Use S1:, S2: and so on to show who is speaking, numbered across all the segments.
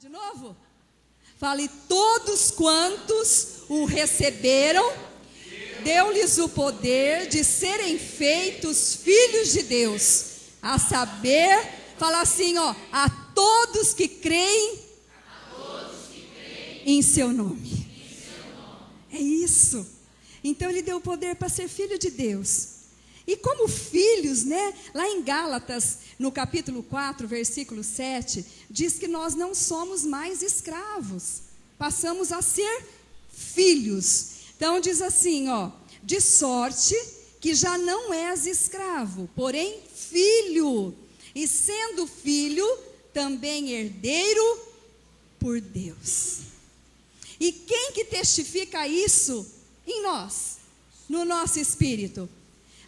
S1: De novo? Fale, todos quantos o receberam, deu-lhes o poder de serem feitos filhos de Deus, a saber, fala assim, ó, a todos que creem em seu nome. É isso. Então ele deu o poder para ser filho de Deus. E como filhos, né? Lá em Gálatas, no capítulo 4, versículo 7, diz que nós não somos mais escravos. Passamos a ser filhos. Então diz assim, ó, de sorte que já não és escravo, porém filho. E sendo filho, também herdeiro por Deus. E quem que testifica isso em nós? No nosso espírito.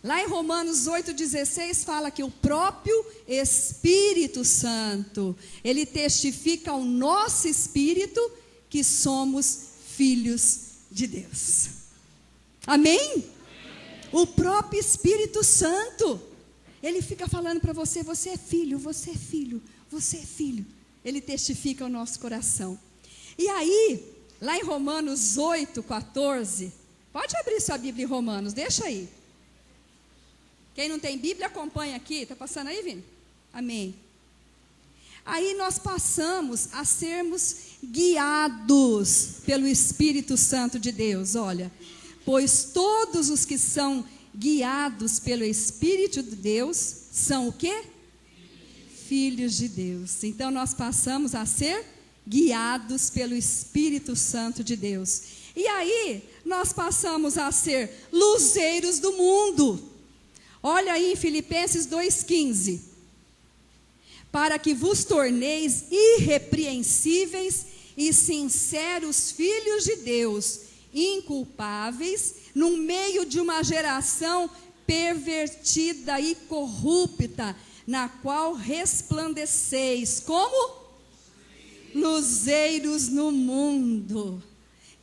S1: Lá em Romanos 8,16 fala que o próprio Espírito Santo, ele testifica ao nosso espírito que somos filhos de Deus. Amém? O próprio Espírito Santo, ele fica falando para você, você é filho, você é filho, você é filho. Ele testifica ao nosso coração. E aí, lá em Romanos 8,14, pode abrir sua Bíblia em Romanos, deixa aí. Quem não tem Bíblia, acompanha aqui. Está passando aí, Vini? Amém. Aí nós passamos a sermos guiados pelo Espírito Santo de Deus. Olha, pois todos os que são guiados pelo Espírito de Deus são o quê? Filhos de Deus. Então nós passamos a ser guiados pelo Espírito Santo de Deus. E aí nós passamos a ser luzeiros do mundo. Olha aí em Filipenses 2,15. Para que vos torneis irrepreensíveis e sinceros filhos de Deus, inculpáveis, no meio de uma geração pervertida e corrupta, na qual resplandeceis como luzeiros no mundo.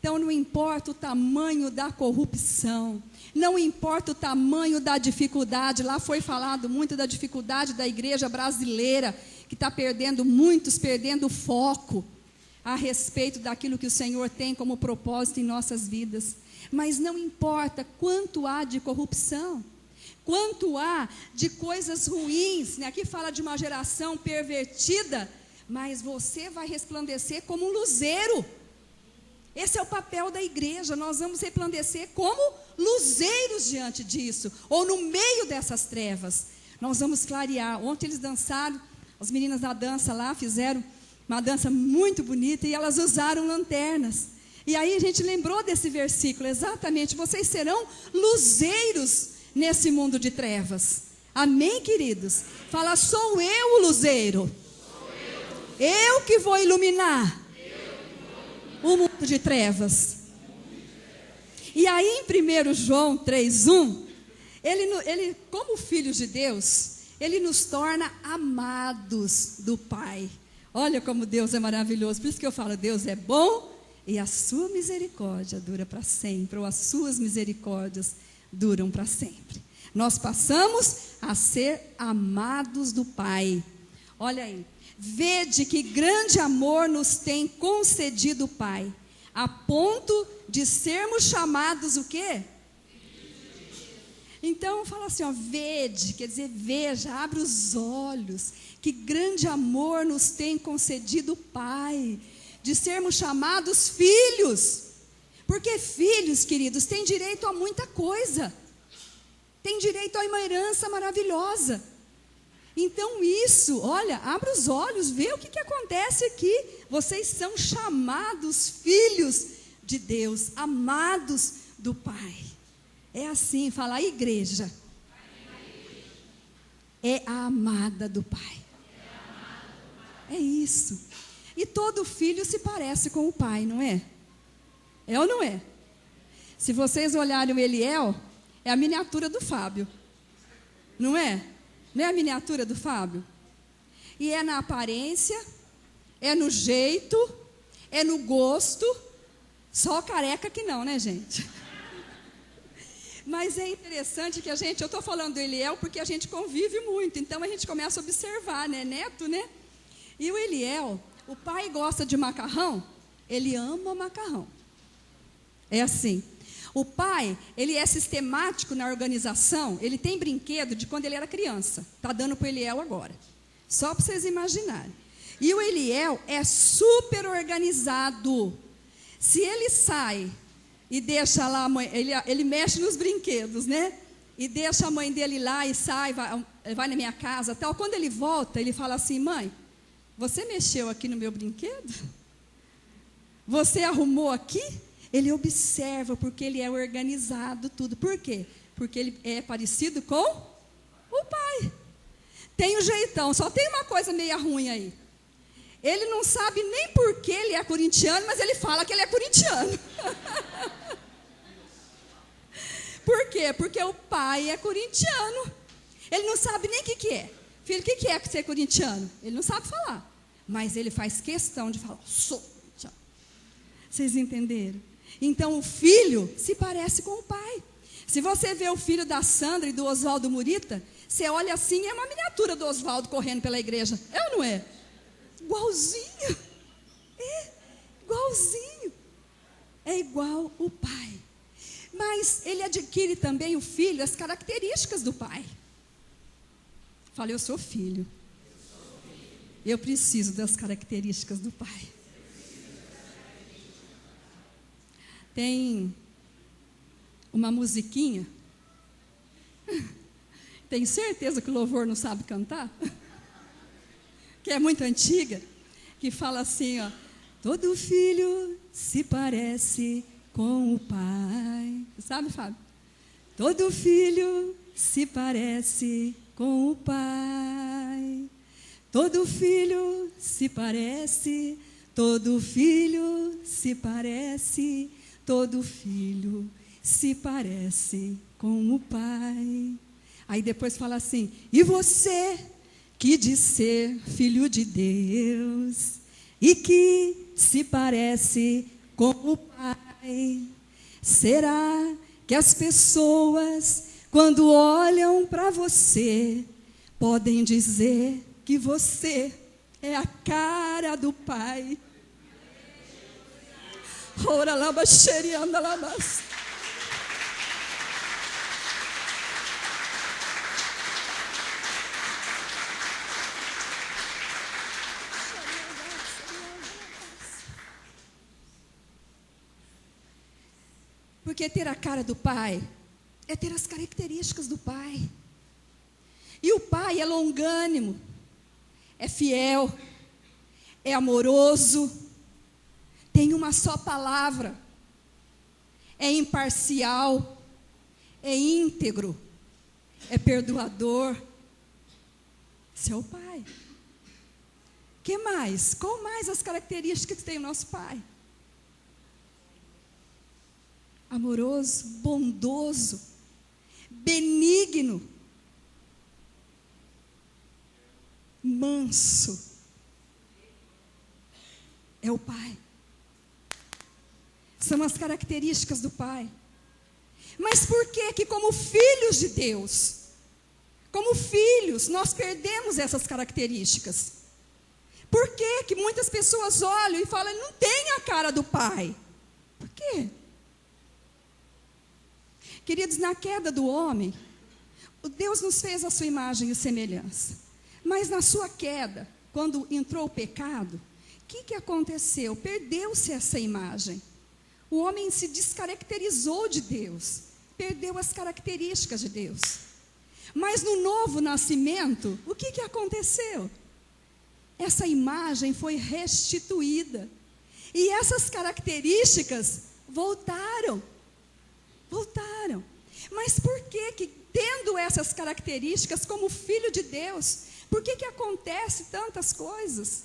S1: Então não importa o tamanho da corrupção, não importa o tamanho da dificuldade. Lá foi falado muito da dificuldade da igreja brasileira, que está muitos perdendo o foco a respeito daquilo que o Senhor tem como propósito em nossas vidas. Mas não importa quanto há de corrupção, quanto há de coisas ruins, né? Aqui fala de uma geração pervertida, mas você vai resplandecer como um luzeiro. Esse é o papel da igreja, nós vamos resplandecer como luzeiros diante disso, ou no meio dessas trevas. Nós vamos clarear. Ontem eles dançaram, as meninas da dança lá fizeram uma dança muito bonita e elas usaram lanternas. E aí a gente lembrou desse versículo, exatamente, vocês serão luzeiros nesse mundo de trevas. Amém, queridos? Fala, sou eu o luzeiro. Eu que vou iluminar o mundo de trevas. E aí em 1 João 3,1, ele, como filhos de Deus, ele nos torna amados do Pai. Olha como Deus é maravilhoso. Por isso que eu falo, Deus é bom e a sua misericórdia dura para sempre, ou as suas misericórdias duram para sempre. Nós passamos a ser amados do Pai. Olha aí. Vede que grande amor nos tem concedido o Pai, a ponto de sermos chamados o quê? Então fala assim, ó, vede, quer dizer, veja, abre os olhos, que grande amor nos tem concedido o Pai, de sermos chamados filhos. Porque filhos, queridos, têm direito a muita coisa, têm direito a uma herança maravilhosa. Então isso, olha, abre os olhos, vê o que acontece aqui. Vocês são chamados filhos de Deus, amados do Pai. É assim, fala, a igreja é a amada do Pai. É isso. E todo filho se parece com o pai, não é? É ou não é? Se vocês olharem o Eliel, é a miniatura do Fábio. Não é? Não é a miniatura do Fábio? E é na aparência, é no jeito, é no gosto. Só careca que não, né, gente? Mas é interessante que eu estou falando do Eliel porque a gente convive muito. Então a gente começa a observar, né, neto, né? E o Eliel, O pai gosta de macarrão, ele ama macarrão. É assim. O pai, ele é sistemático na organização, ele tem brinquedo de quando ele era criança. Está dando para o Eliel agora. Só para vocês imaginarem. E o Eliel é super organizado. Se ele sai e deixa lá a mãe, ele mexe nos brinquedos, né? E deixa a mãe dele lá e sai, vai na minha casa, tal. Quando ele volta, ele fala assim: mãe, você mexeu aqui no meu brinquedo? Você arrumou aqui? Ele observa, porque ele é organizado tudo. Por quê? Porque ele é parecido com o pai. Tem um jeitão, só tem uma coisa meio ruim aí. Ele não sabe nem por que ele é corintiano, mas ele fala que ele é corintiano. Por quê? Porque o pai é corintiano. Ele não sabe nem o que é. Filho, o que é ser corintiano? Ele não sabe falar. Mas ele faz questão de falar: sou corintiano. Vocês entenderam? Então o filho se parece com o pai. Se você vê o filho da Sandra e do Oswaldo Murita, você olha assim, é uma miniatura do Oswaldo correndo pela igreja. É ou não é? Igualzinho. É, igualzinho. É igual o pai. Mas ele adquire também, o filho, as características do pai. Fala: eu sou filho. Eu preciso das características do pai. Tem uma musiquinha. Tenho certeza que o louvor não sabe cantar. Que é muito antiga. Que fala assim, ó: todo filho se parece com o pai. Sabe, Fábio? Todo filho se parece com o pai. Todo filho se parece. Todo filho se parece. Todo filho se parece com o pai. Aí depois fala assim: e você que diz ser filho de Deus e que se parece com o pai, será que as pessoas, quando olham para você, podem dizer que você é a cara do pai? Ora laba xerianda labas. Porque ter a cara do pai é ter as características do pai. E o pai é longânimo, é fiel, é amoroso, tem uma só palavra, é imparcial, é íntegro, é perdoador. Esse é o pai. Que mais? Qual mais as características que tem o nosso pai? Amoroso, bondoso, benigno, manso. É o pai. São as características do pai. Mas por que como filhos de Deus, como filhos, nós perdemos essas características? Por que muitas pessoas olham e falam: não tem a cara do pai? Por quê? Queridos, na queda do homem, Deus nos fez a sua imagem e semelhança. Mas na sua queda, quando entrou o pecado, o que aconteceu? Perdeu-se essa imagem. O homem se descaracterizou de Deus, perdeu as características de Deus. Mas no novo nascimento, o que aconteceu? Essa imagem foi restituída. E essas características voltaram. Voltaram. Mas por que tendo essas características como filho de Deus, por que acontece tantas coisas?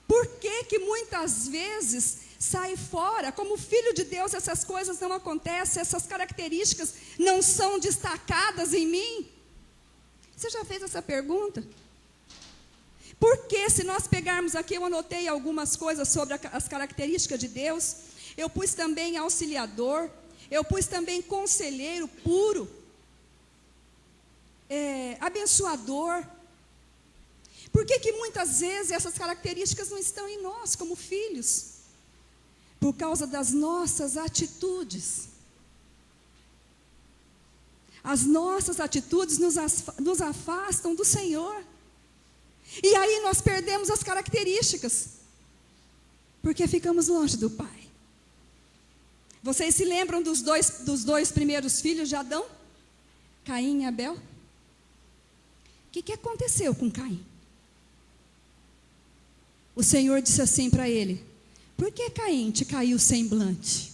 S1: Por que muitas vezes sai fora, como filho de Deus, essas coisas não acontecem, essas características não são destacadas em mim? Você já fez essa pergunta? Porque se nós pegarmos aqui, eu anotei algumas coisas sobre as características de Deus, eu pus também auxiliador, eu pus também conselheiro puro, abençoador. Por que muitas vezes essas características não estão em nós como filhos? Por causa das nossas atitudes. As nossas atitudes nos afastam do Senhor. E aí nós perdemos as características, porque ficamos longe do Pai. Vocês se lembram dos dois primeiros filhos de Adão? Caim e Abel? O que aconteceu com Caim? O Senhor disse assim para ele: por que, Caim, te caiu o semblante?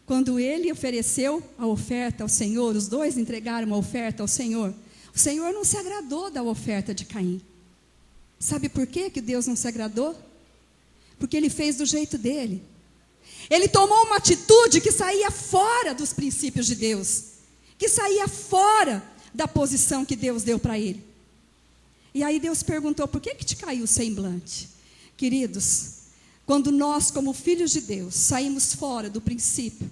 S1: Quando ele ofereceu a oferta ao Senhor, os dois entregaram a oferta ao Senhor, o Senhor não se agradou da oferta de Caim. Sabe por que Deus não se agradou? Porque ele fez do jeito dele. Ele tomou uma atitude que saía fora dos princípios de Deus, que saía fora da posição que Deus deu para ele. E aí Deus perguntou: por que te caiu o semblante? Queridos, quando nós, como filhos de Deus, saímos fora do princípio,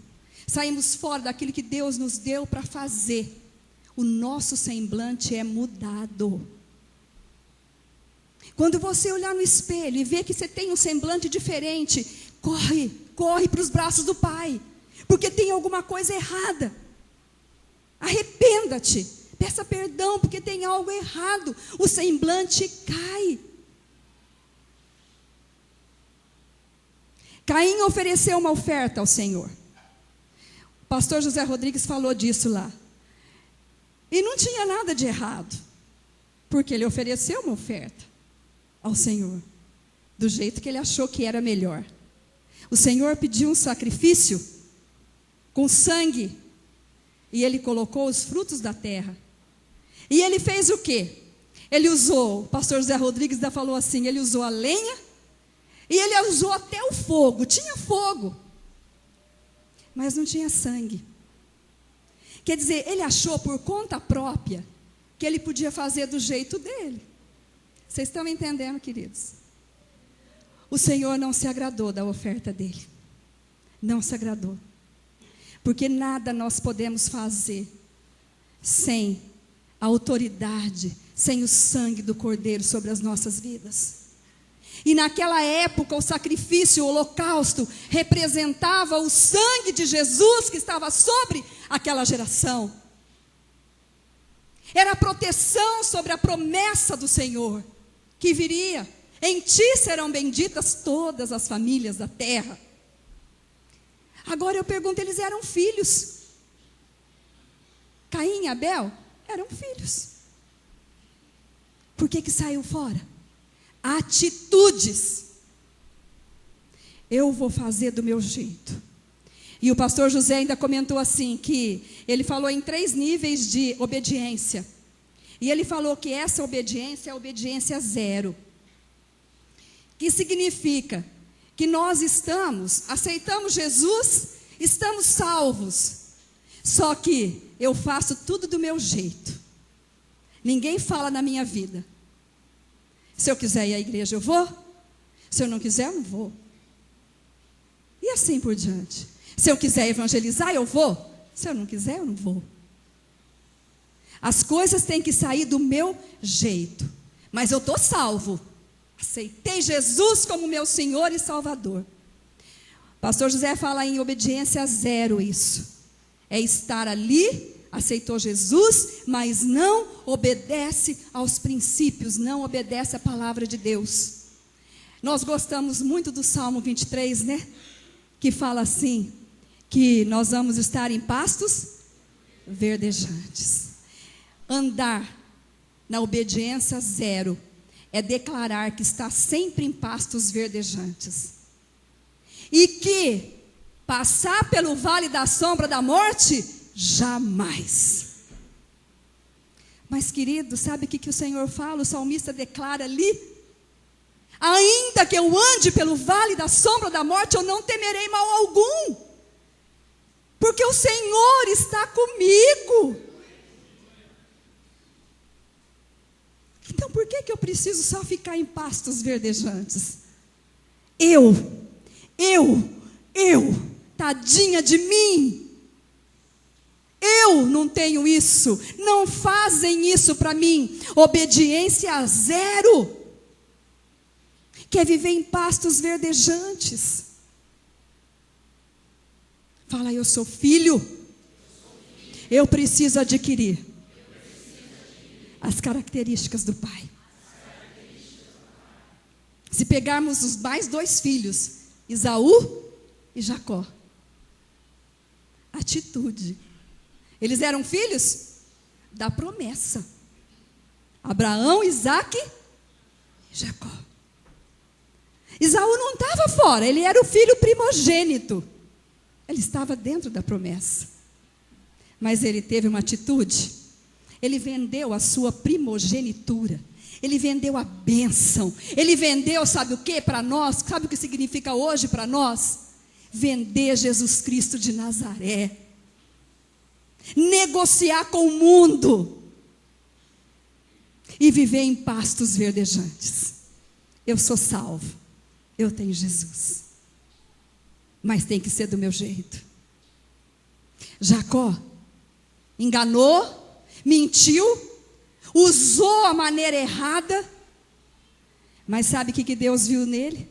S1: saímos fora daquilo que Deus nos deu para fazer, o nosso semblante é mudado. Quando você olhar no espelho e ver que você tem um semblante diferente, corre para os braços do Pai, porque tem alguma coisa errada. Arrependa-te, peça perdão, porque tem algo errado. O semblante cai. Caim ofereceu uma oferta ao Senhor. O pastor José Rodrigues falou disso lá. E não tinha nada de errado, porque ele ofereceu uma oferta ao Senhor, do jeito que ele achou que era melhor. O Senhor pediu um sacrifício com sangue, e ele colocou os frutos da terra. E ele fez o quê? Ele usou, o pastor José Rodrigues ainda falou assim, ele usou a lenha, e ele usou até o fogo. Tinha fogo, mas não tinha sangue. Quer dizer, ele achou por conta própria que ele podia fazer do jeito dele. Vocês estão entendendo, queridos? O Senhor não se agradou da oferta dele. Não se agradou. Porque nada nós podemos fazer sem a autoridade, sem o sangue do Cordeiro sobre as nossas vidas. E naquela época o sacrifício, o holocausto, representava o sangue de Jesus que estava sobre aquela geração. Era a proteção sobre a promessa do Senhor que viria. Em ti serão benditas todas as famílias da terra. Agora eu pergunto, eles eram filhos. Caim e Abel eram filhos. Por que saiu fora? Atitudes. Eu vou fazer do meu jeito. E o pastor José ainda comentou assim, que ele falou em 3 níveis de obediência. E ele falou que essa obediência é a obediência 0. Que significa que nós aceitamos Jesus, estamos salvos. Só que eu faço tudo do meu jeito. Ninguém fala na minha vida. Se eu quiser ir à igreja, eu vou. Se eu não quiser, eu não vou. E assim por diante. Se eu quiser evangelizar, eu vou. Se eu não quiser, eu não vou. As coisas têm que sair do meu jeito. Mas eu estou salvo. Aceitei Jesus como meu Senhor e Salvador. Pastor José fala em obediência 0 isso. É estar ali, aceitou Jesus, mas não obedece aos princípios, não obedece à palavra de Deus. Nós gostamos muito do Salmo 23, né? Que fala assim, que nós vamos estar em pastos verdejantes. Andar na obediência 0 é declarar que está sempre em pastos verdejantes. E que passar pelo vale da sombra da morte, jamais. Mas querido, sabe o que o Senhor fala? O salmista declara ali: ainda que eu ande pelo vale da sombra da morte, eu não temerei mal algum, porque o Senhor está comigo. Então por que eu preciso só ficar em pastos verdejantes? Tadinha de mim. Eu não tenho isso. Não fazem isso para mim. Obediência zero. Quer viver em pastos verdejantes. Fala, eu sou filho. Eu preciso adquirir as características do Pai. Se pegarmos os mais dois filhos, Esaú e Jacó. Atitude. Eles eram filhos da promessa. Abraão, Isaque e Jacó. Esaú não estava fora, ele era o filho primogênito. Ele estava dentro da promessa. Mas ele teve uma atitude. Ele vendeu a sua primogenitura. Ele vendeu a bênção. Ele vendeu, sabe o que para nós? Sabe o que significa hoje para nós? Vender Jesus Cristo de Nazaré. Negociar com o mundo. E viver em pastos verdejantes. Eu sou salvo. Eu tenho Jesus. Mas tem que ser do meu jeito. Jacó enganou, mentiu, usou a maneira errada. Mas sabe o que Deus viu nele?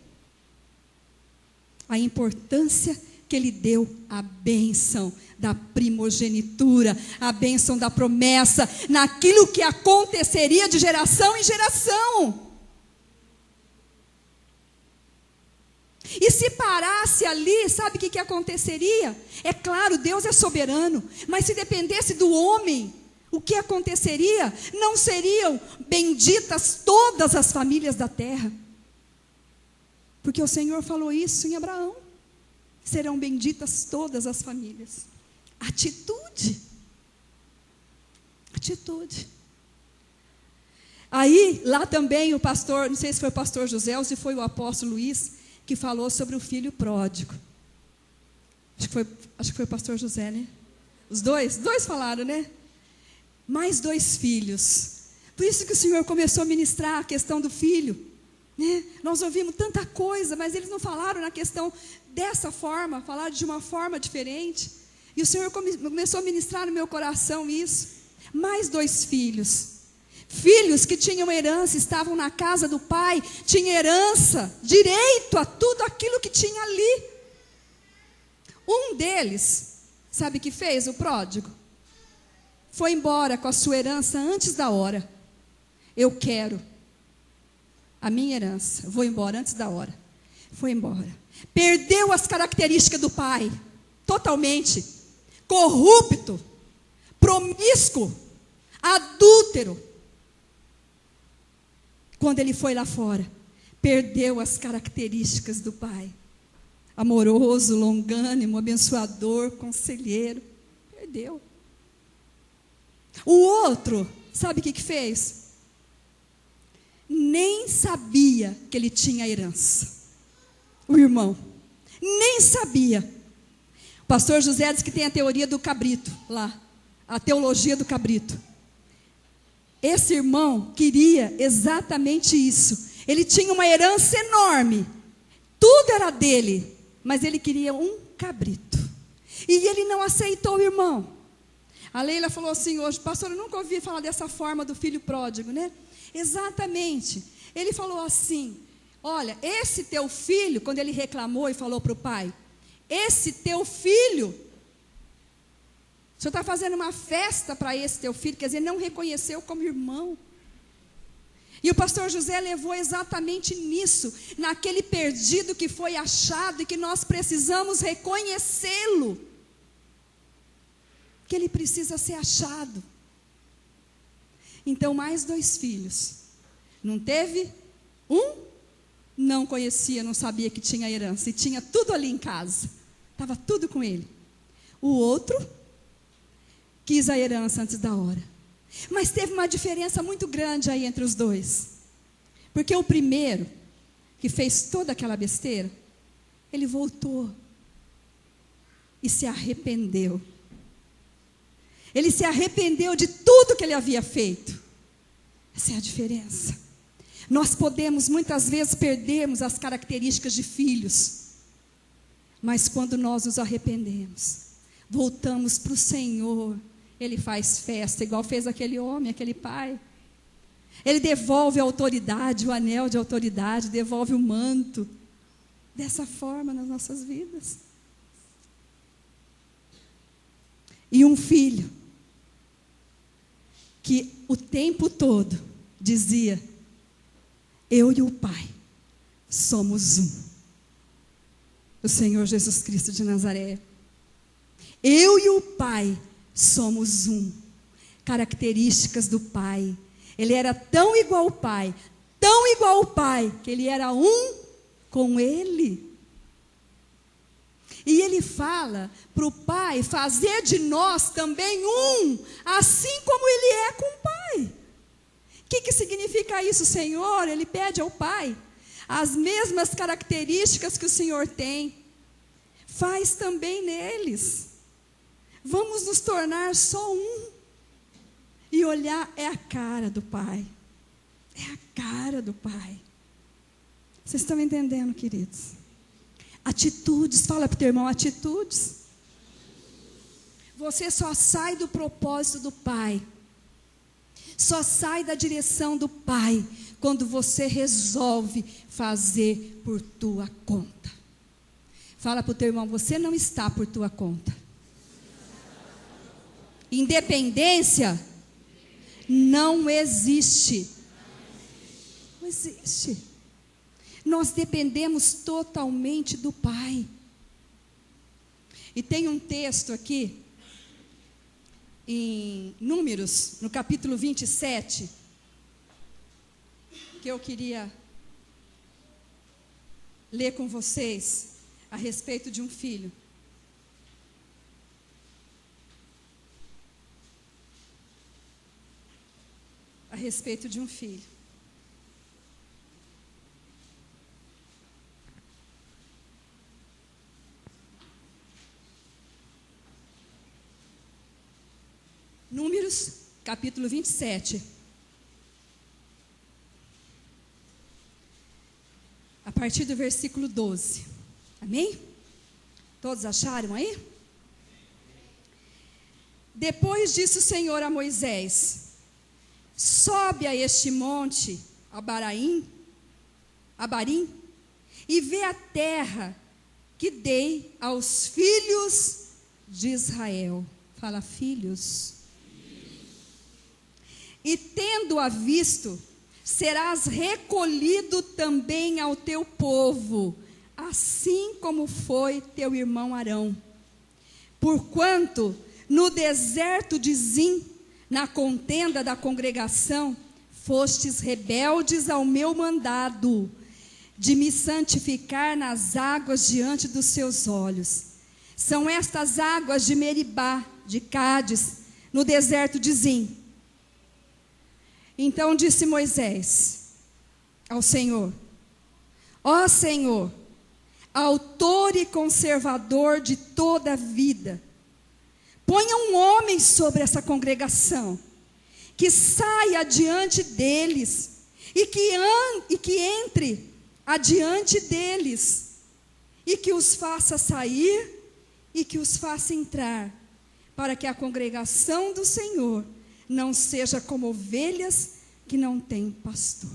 S1: A importância que ele deu à bênção da primogenitura, a bênção da promessa, naquilo que aconteceria de geração em geração. E se parasse ali, sabe o que aconteceria? É claro, Deus é soberano, mas se dependesse do homem, o que aconteceria? Não seriam benditas todas as famílias da terra. Porque o Senhor falou isso em Abraão. Serão benditas todas as famílias. Atitude. Atitude. Aí, lá também o pastor, não sei se foi o pastor José ou se foi o apóstolo Luiz, que falou sobre o filho pródigo. Acho que foi o pastor José, né? Os dois falaram, né? Mais 2 filhos. Por isso que o Senhor começou a ministrar a questão do filho, né? Nós ouvimos tanta coisa, mas eles não falaram na questão dessa forma, falaram de uma forma diferente. E o Senhor começou a ministrar no meu coração isso. Mais 2 filhos. Filhos que tinham herança, estavam na casa do pai, tinham herança, direito a tudo aquilo que tinha ali. Um deles, sabe o que fez? O pródigo. Foi embora com a sua herança antes da hora. Eu quero a minha herança. Vou embora antes da hora. Foi embora. Perdeu as características do pai. Totalmente. Corrupto. Promíscuo. Adúltero. Quando ele foi lá fora, perdeu as características do pai. Amoroso, longânimo, abençoador, conselheiro. Perdeu. O outro, sabe o que fez? Nem sabia que ele tinha herança. O irmão. Nem sabia. O pastor José diz que tem a teoria do cabrito lá. A teologia do cabrito. Esse irmão queria exatamente isso. Ele tinha uma herança enorme. Tudo era dele. Mas ele queria um cabrito. E ele não aceitou o irmão. A Leila falou assim hoje, pastor, eu nunca ouvi falar dessa forma do filho pródigo, né? Exatamente. Ele falou assim, olha, esse teu filho, quando ele reclamou e falou para o pai, esse teu filho, o senhor está fazendo uma festa para esse teu filho, quer dizer, não reconheceu como irmão. E o pastor José levou exatamente nisso, naquele perdido que foi achado e que nós precisamos reconhecê-lo. Que ele precisa ser achado. Então, mais 2 filhos. Não teve? Um não conhecia, não sabia que tinha herança. E tinha tudo ali em casa. Estava tudo com ele. O outro quis a herança antes da hora. Mas teve uma diferença muito grande aí entre os 2. Porque o primeiro, que fez toda aquela besteira, ele voltou. E se arrependeu. Ele se arrependeu de tudo que ele havia feito. Essa é a diferença. Nós podemos muitas vezes perdermos as características de filhos. Mas quando nós nos arrependemos, voltamos para o Senhor, ele faz festa, igual fez aquele homem, aquele pai. Ele devolve a autoridade, o anel de autoridade, devolve o manto. Dessa forma nas nossas vidas. E um filho que o tempo todo dizia: eu e o Pai somos um. O Senhor Jesus Cristo de Nazaré. Eu e o Pai somos um. Características do Pai. Ele era tão igual ao Pai, que ele era um com Ele. E Ele fala para o Pai fazer de nós também um, assim como Ele é com o Pai. O que significa isso, Senhor? Ele pede ao Pai as mesmas características que o Senhor tem. Faz também neles. Vamos nos tornar só um. E olhar, é a cara do Pai. É a cara do Pai. Vocês estão entendendo, queridos? Atitudes, fala para o teu irmão, atitudes. Você só sai do propósito do Pai. Só sai da direção do Pai quando você resolve fazer por tua conta. Fala para o teu irmão, você não está por tua conta. Independência não existe. Não existe. Nós dependemos totalmente do Pai. E tem um texto aqui, em Números, no capítulo 27, que eu queria ler com vocês, a respeito de um filho. A respeito de um filho. Números, capítulo 27. A partir do versículo 12. Amém? Todos acharam aí? Depois disse o Senhor a Moisés: sobe a este monte, Abarim, e vê a terra que dei aos filhos de Israel. Fala, filhos. E tendo-a visto, serás recolhido também ao teu povo, assim como foi teu irmão Arão. Porquanto no deserto de Zim, na contenda da congregação, fostes rebeldes ao meu mandado, de me santificar nas águas diante dos seus olhos. São estas águas de Meribá, de Cádiz, no deserto de Zim. Então disse Moisés ao Senhor: ó Senhor, autor e conservador de toda a vida, ponha um homem sobre essa congregação, que saia adiante deles, e que entre adiante deles, e que os faça sair, e que os faça entrar, para que a congregação do Senhor não seja como ovelhas que não têm pastor.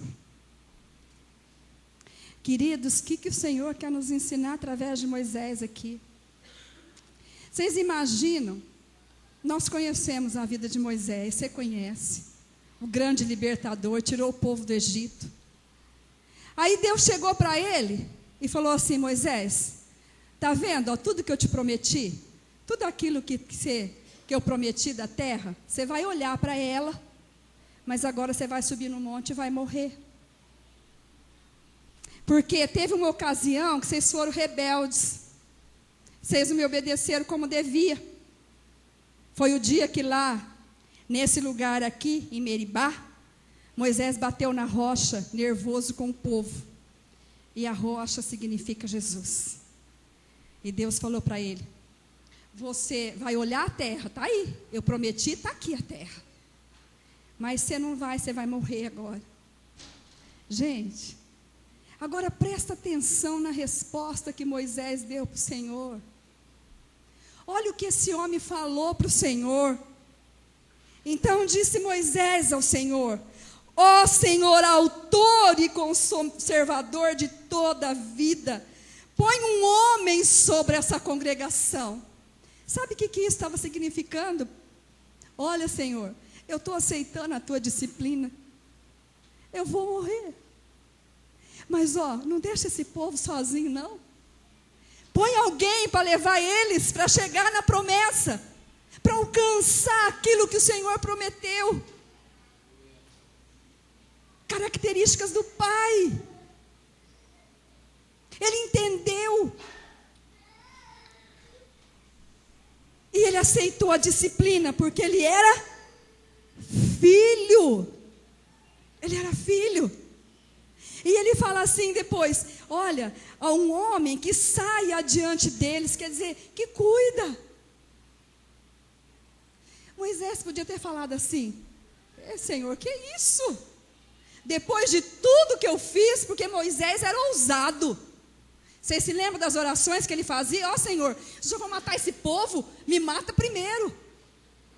S1: Queridos, o que o Senhor quer nos ensinar através de Moisés aqui? Vocês imaginam? Nós conhecemos a vida de Moisés, você conhece. O grande libertador, tirou o povo do Egito. Aí Deus chegou para ele e falou assim: Moisés, está vendo, ó, tudo que eu te prometi? Tudo aquilo que eu prometi da terra, você vai olhar para ela, mas agora você vai subir no monte e vai morrer. Porque teve uma ocasião que vocês foram rebeldes, vocês não me obedeceram como devia. Foi o dia que lá, nesse lugar aqui, em Meribá, Moisés bateu na rocha, nervoso com o povo. E a rocha significa Jesus. E Deus falou para ele: você vai olhar a terra, está aí, eu prometi, está aqui a terra. Mas você não vai, você vai morrer agora. Gente, agora presta atenção na resposta que Moisés deu para o Senhor. Olha o que esse homem falou para o Senhor. Então disse Moisés ao Senhor: ó Senhor, autor e conservador de toda a vida, põe um homem sobre essa congregação. Sabe o que isso estava significando? Olha, Senhor, eu estou aceitando a tua disciplina. Eu vou morrer. Mas, não deixa esse povo sozinho, não. Põe alguém para levar eles para chegar na promessa, para alcançar aquilo que o Senhor prometeu. Características do Pai. Ele entendeu. E ele aceitou a disciplina, porque ele era filho. Ele era filho. E ele fala assim depois: olha, há um homem que sai adiante deles, quer dizer, que cuida. Moisés podia ter falado assim: Senhor, que isso? Depois de tudo que eu fiz, porque Moisés era ousado. Vocês se lembram das orações que ele fazia? Ó Senhor, se eu vou matar esse povo, me mata primeiro.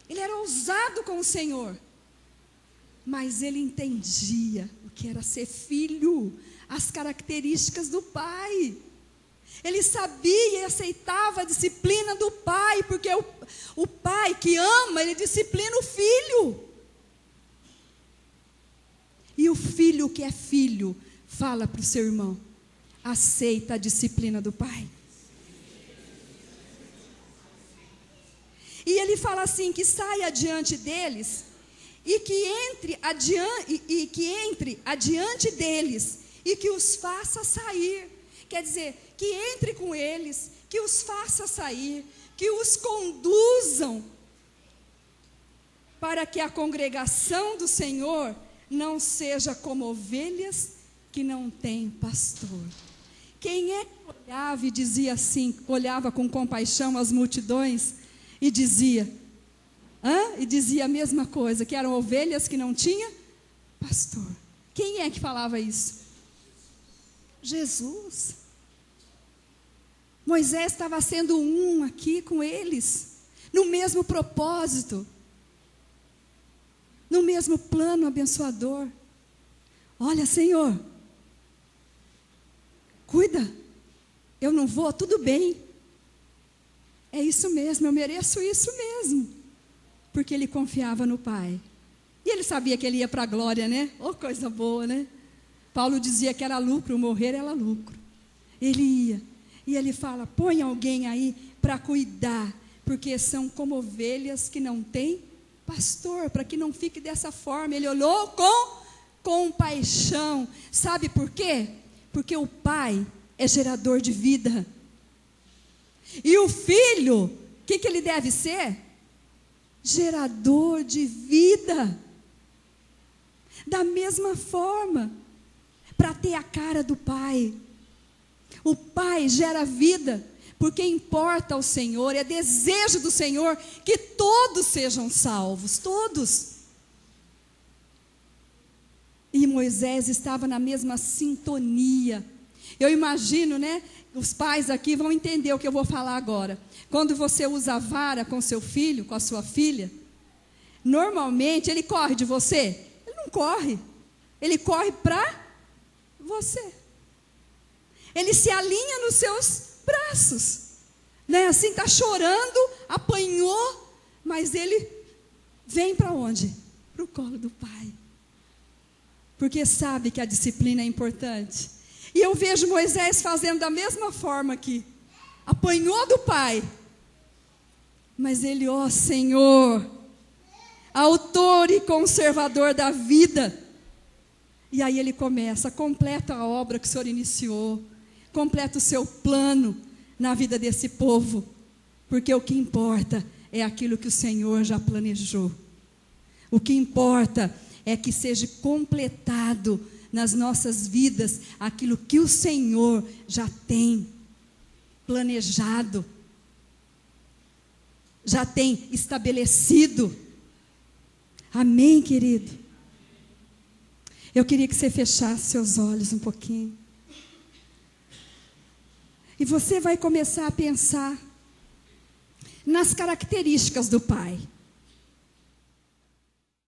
S1: Ele era ousado com o Senhor. Mas ele entendia o que era ser filho, as características do pai. Ele sabia e aceitava a disciplina do pai, porque o pai que ama, ele disciplina o filho. E o filho que é filho, fala para o seu irmão: aceita a disciplina do pai. E ele fala assim, que saia adiante deles, e que entre adiante deles, e que os faça sair. Quer dizer, que entre com eles, que os faça sair, que os conduzam, para que a congregação do Senhor não seja como ovelhas que não têm pastor. Quem é que olhava e dizia assim, olhava com compaixão as multidões e dizia, e dizia a mesma coisa, que eram ovelhas que não tinham pastor? Quem é que falava isso? Jesus. Moisés estava sendo um aqui com eles, no mesmo propósito, no mesmo plano abençoador. Olha, Senhor, cuida, eu não vou, tudo bem, é isso mesmo, eu mereço isso mesmo, porque ele confiava no Pai, e ele sabia que ele ia para a glória, né? Oh, coisa boa, né? Paulo dizia que era lucro, morrer era lucro. Ele ia, e ele fala: põe alguém aí para cuidar, porque são como ovelhas que não têm pastor, para que não fique dessa forma. Ele olhou com compaixão. Sabe por quê? Porque o pai é gerador de vida. E o filho, o que ele deve ser? Gerador de vida. Da mesma forma, para ter a cara do pai. O pai gera vida, porque importa ao Senhor, é desejo do Senhor que todos sejam salvos, todos. E Moisés estava na mesma sintonia. Eu imagino, né? Os pais aqui vão entender o que eu vou falar agora. Quando você usa a vara com seu filho, com a sua filha, normalmente ele corre de você? Ele não corre. Ele corre para você. Ele se alinha nos seus braços. Né? Assim, está chorando, apanhou, mas ele vem para onde? Para o colo do pai. Porque sabe que a disciplina é importante. E eu vejo Moisés fazendo da mesma forma aqui. Apanhou do pai. Mas ele, ó Senhor, autor e conservador da vida. E aí ele começa, completa a obra que o Senhor iniciou. Completa o seu plano na vida desse povo. Porque o que importa é aquilo que o Senhor já planejou. O que importa é que seja completado nas nossas vidas aquilo que o Senhor já tem planejado, já tem estabelecido. Amém, querido? Eu queria que você fechasse seus olhos um pouquinho. E você vai começar a pensar nas características do pai.